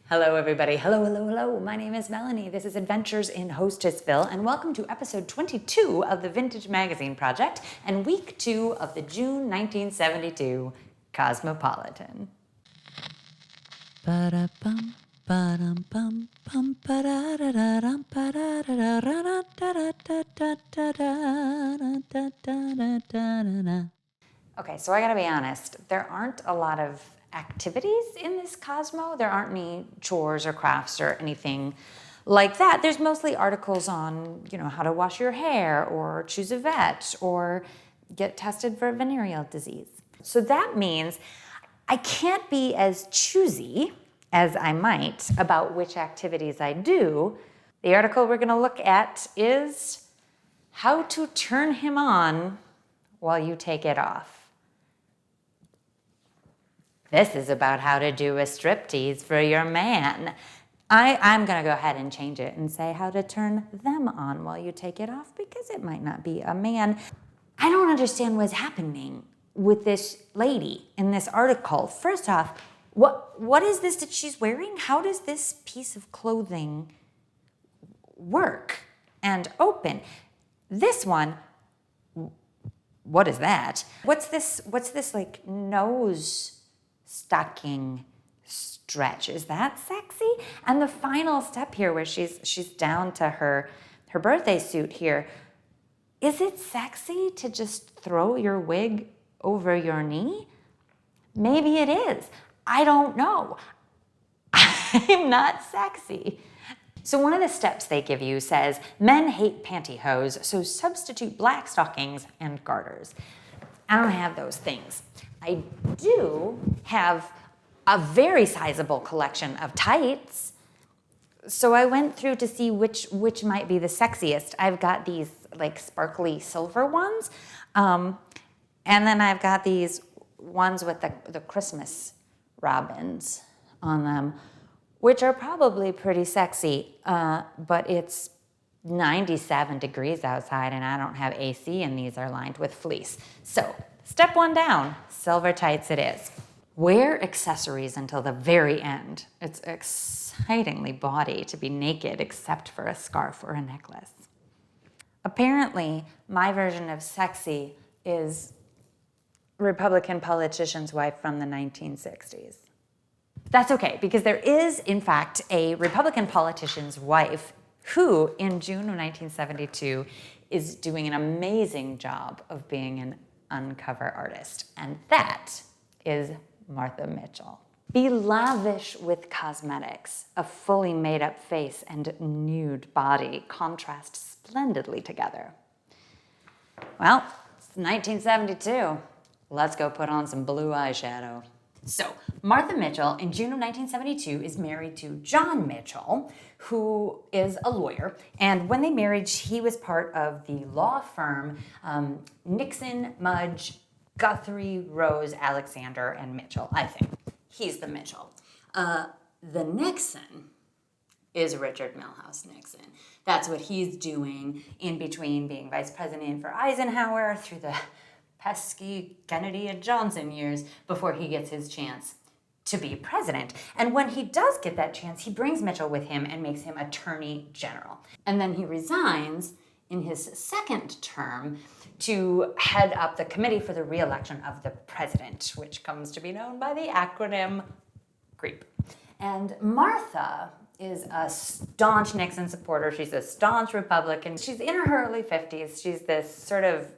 Hello, everybody. Hello, hello, hello. My name is Melanie. This is Adventures in Hostessville, and welcome to episode 22 of the Vintage Magazine Project and week 2 of the June 1972 Cosmopolitan. Ba-da-bum, ba-dum-bum, bum, ba-da-da-da-dum, ba-da-da-da-da-da-da-da-da-da-da-da-da. Okay, so I gotta be honest, there aren't a lot of activities in this Cosmo. There aren't any chores or crafts or anything like that. There's mostly articles on, how to wash your hair or choose a vet or get tested for venereal disease. So that means I can't be as choosy as I might about which activities I do. The article we're gonna look at is how to turn him on while you take it off. This is about how to do a striptease for your man. I'm gonna go ahead and change it and say how to turn them on while you take it off because it might not be a man. I don't understand what's happening with this lady in this article. First off, what is this that she's wearing? How does this piece of clothing work and open? This one, what is that? What's this like nose stocking stretch? Is that sexy? And the final step here where she's down to her birthday suit here. Is it sexy to just throw your wig over your knee? Maybe it is. I don't know. I'm not sexy. So one of the steps they give you says, men hate pantyhose, so substitute black stockings and garters. I don't have those things. I do have a very sizable collection of tights. So I went through to see which might be the sexiest. I've got these like sparkly silver ones. And then I've got these ones with the Christmas robins on them, which are probably pretty sexy, but it's 97 degrees outside and I don't have AC and these are lined with fleece. So step 1 down, silver tights it is. Wear accessories until the very end. It's excitingly bawdy to be naked except for a scarf or a necklace. Apparently, my version of sexy is Republican politician's wife from the 1960s. That's okay, because there is, in fact, a Republican politician's wife who, in June of 1972, is doing an amazing job of being an uncover artist, and that is Martha Mitchell. Be lavish with cosmetics. A fully made-up face and nude body contrast splendidly together. Well, it's 1972. Let's go put on some blue eyeshadow. So, Martha Mitchell, in June of 1972, is married to John Mitchell, who is a lawyer. And when they married, he was part of the law firm Nixon, Mudge, Guthrie, Rose, Alexander, and Mitchell, I think. He's the Mitchell. The Nixon is Richard Milhous Nixon. That's what he's doing in between being vice president for Eisenhower through the pesky Kennedy and Johnson years before he gets his chance to be president. And when he does get that chance, he brings Mitchell with him and makes him attorney general. And then he resigns in his second term to head up the committee for the re-election of the president, which comes to be known by the acronym CREEP. And Martha is a staunch Nixon supporter. She's a staunch Republican. She's in her early 50s. She's this sort of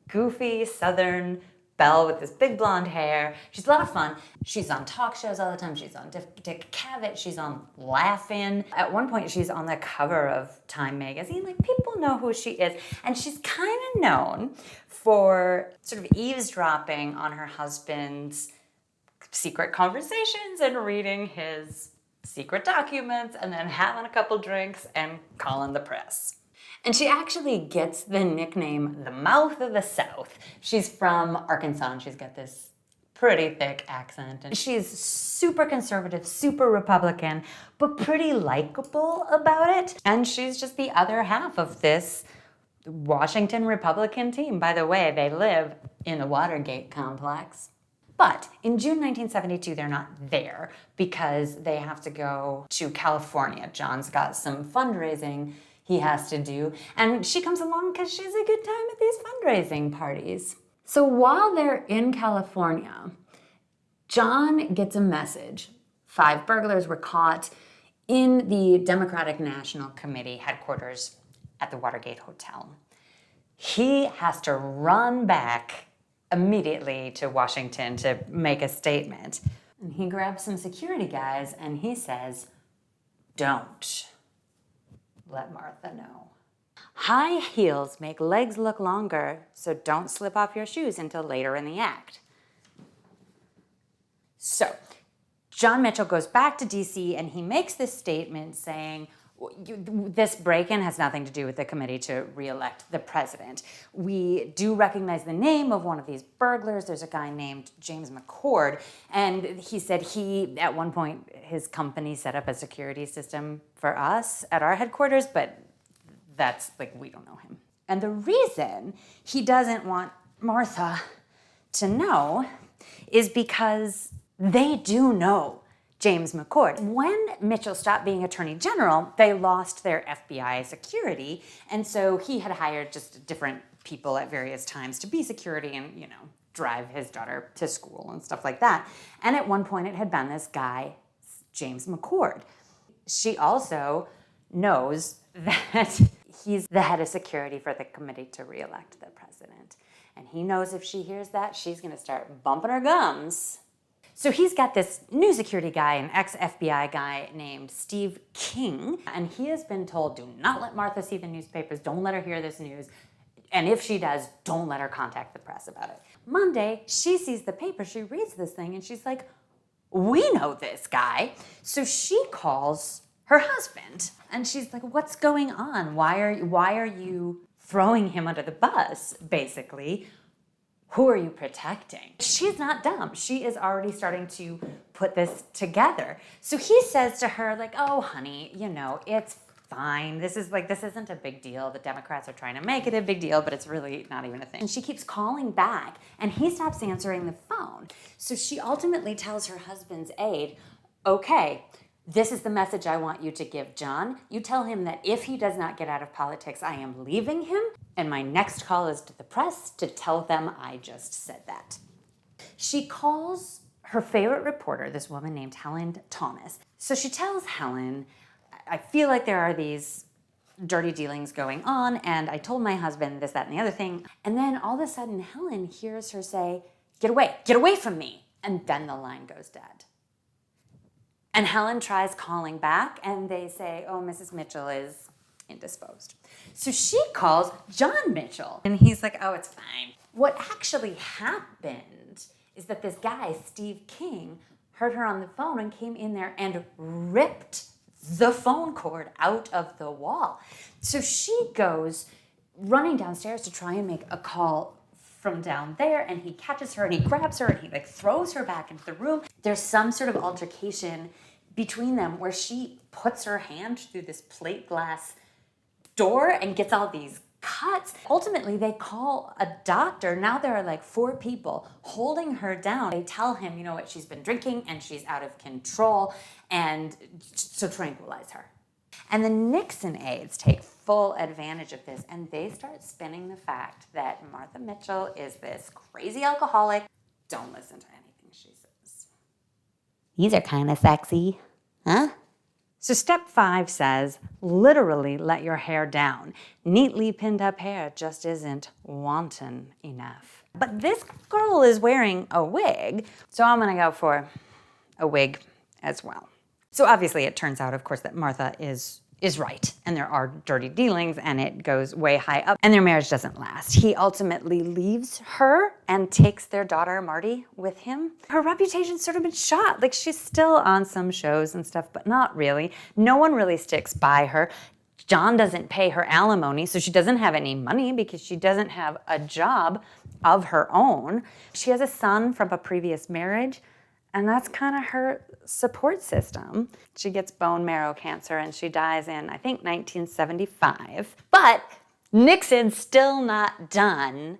goofy Southern belle with this big blonde hair. She's a lot of fun. She's on talk shows all the time. She's on Dick Cavett. She's on Laugh-In. At one point, she's on the cover of Time magazine. Like, people know who she is. And she's kind of known for sort of eavesdropping on her husband's secret conversations and reading his secret documents and then having a couple drinks and calling the press. And she actually gets the nickname the Mouth of the South. She's from Arkansas and she's got this pretty thick accent. And she's super conservative, super Republican, but pretty likable about it. And she's just the other half of this Washington Republican team. By the way, they live in the Watergate complex. But in June 1972, they're not there because they have to go to California. John's got some fundraising he has to do, and she comes along because she's a good time at these fundraising parties. So while they're in California, John gets a message. 5 burglars were caught in the Democratic National Committee headquarters at the Watergate Hotel. He has to run back immediately to Washington to make a statement. And he grabs some security guys and he says, "Don't let Martha know. High heels make legs look longer, so don't slip off your shoes until later in the act." So John Mitchell goes back to DC and he makes this statement saying, this break-in has nothing to do with the committee to re-elect the president. We do recognize the name of one of these burglars. There's a guy named James McCord, and he said at one point, his company set up a security system for us at our headquarters, but that's we don't know him. And the reason he doesn't want Martha to know is because they do know James McCord. When Mitchell stopped being Attorney General, they lost their FBI security, and so he had hired just different people at various times to be security and, drive his daughter to school and stuff like that. And at one point it had been this guy, James McCord. She also knows that he's the head of security for the committee to re-elect the president. And he knows if she hears that, she's gonna start bumping her gums. So he's got this new security guy, an ex-FBI guy named Steve King, and he has been told, do not let Martha see the newspapers, don't let her hear this news, and if she does, don't let her contact the press about it. Monday, she sees the paper, she reads this thing, and she's like, we know this guy. So she calls her husband, and she's like, what's going on? Why are you throwing him under the bus, basically? Who are you protecting? She's not dumb. She is already starting to put this together. So he says to her, oh, honey, it's fine. This isn't a big deal. The Democrats are trying to make it a big deal, but it's really not even a thing. And she keeps calling back, and he stops answering the phone. So she ultimately tells her husband's aide, okay, this is the message I want you to give John. You tell him that if he does not get out of politics, I am leaving him. And my next call is to the press to tell them I just said that. She calls her favorite reporter, this woman named Helen Thomas. So she tells Helen, I feel like there are these dirty dealings going on, and I told my husband this, that, and the other thing. And then all of a sudden, Helen hears her say, get away from me. And then the line goes dead. And Helen tries calling back, and they say, oh, Mrs. Mitchell is indisposed. So she calls John Mitchell, and he's like, oh, it's fine. What actually happened is that this guy, Steve King, heard her on the phone and came in there and ripped the phone cord out of the wall. So she goes running downstairs to try and make a call from down there, and he catches her and he grabs her and he throws her back into the room. There's some sort of altercation between them where she puts her hand through this plate glass door and gets all these cuts. Ultimately, they call a doctor. Now there are 4 people holding her down. They tell him, you know what, she's been drinking and she's out of control, and so tranquilize her. And the Nixon aides take full advantage of this, and they start spinning the fact that Martha Mitchell is this crazy alcoholic. Don't listen to anything she says. These are kind of sexy, huh? So step 5 says, literally let your hair down. Neatly pinned up hair just isn't wanton enough. But this girl is wearing a wig, so I'm gonna go for a wig as well. So obviously it turns out, of course, that Martha is right, and there are dirty dealings, and it goes way high up, and their marriage doesn't last. He ultimately leaves her and takes their daughter, Marty, with him. Her reputation's sort of been shot. She's still on some shows and stuff, but not really. No one really sticks by her. John doesn't pay her alimony, so she doesn't have any money because she doesn't have a job of her own. She has a son from a previous marriage, and that's kind of her support system. She gets bone marrow cancer and she dies in, I think, 1975. But Nixon's still not done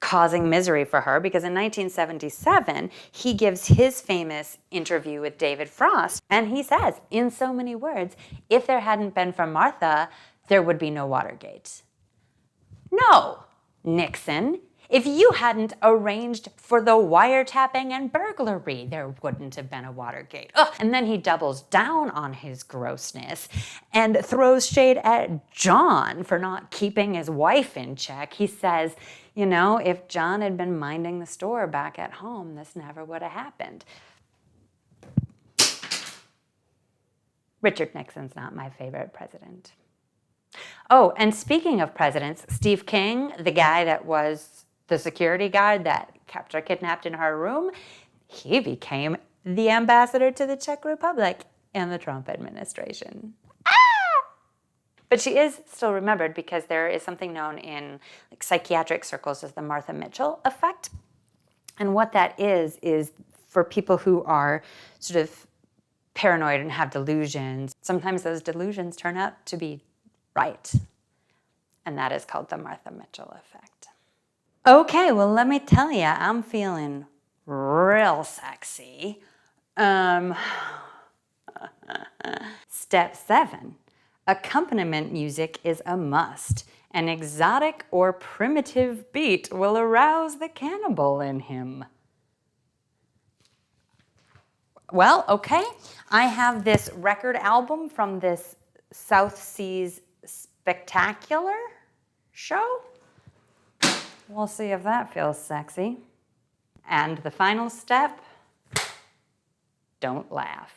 causing misery for her, because in 1977, he gives his famous interview with David Frost, and he says, in so many words, if there hadn't been for Martha, there would be no Watergate. No, Nixon, if you hadn't arranged for the wiretapping and burglary, there wouldn't have been a Watergate. Ugh. And then he doubles down on his grossness and throws shade at John for not keeping his wife in check. He says, you know, if John had been minding the store back at home, this never would have happened. Richard Nixon's not my favorite president. Oh, and speaking of presidents, Steve King, the guy that was the security guard that kept her kidnapped in her room, he became the ambassador to the Czech Republic in the Trump administration. But she is still remembered because there is something known in like psychiatric circles as the Martha Mitchell effect. And what that is for people who are sort of paranoid and have delusions, sometimes those delusions turn out to be right. And that is called the Martha Mitchell effect. Okay, well, let me tell you, I'm feeling real sexy. Step 7. Accompaniment music is a must. An exotic or primitive beat will arouse the cannibal in him. Well, okay, I have this record album from this South Seas Spectacular show. We'll see if that feels sexy. And the final step, don't laugh.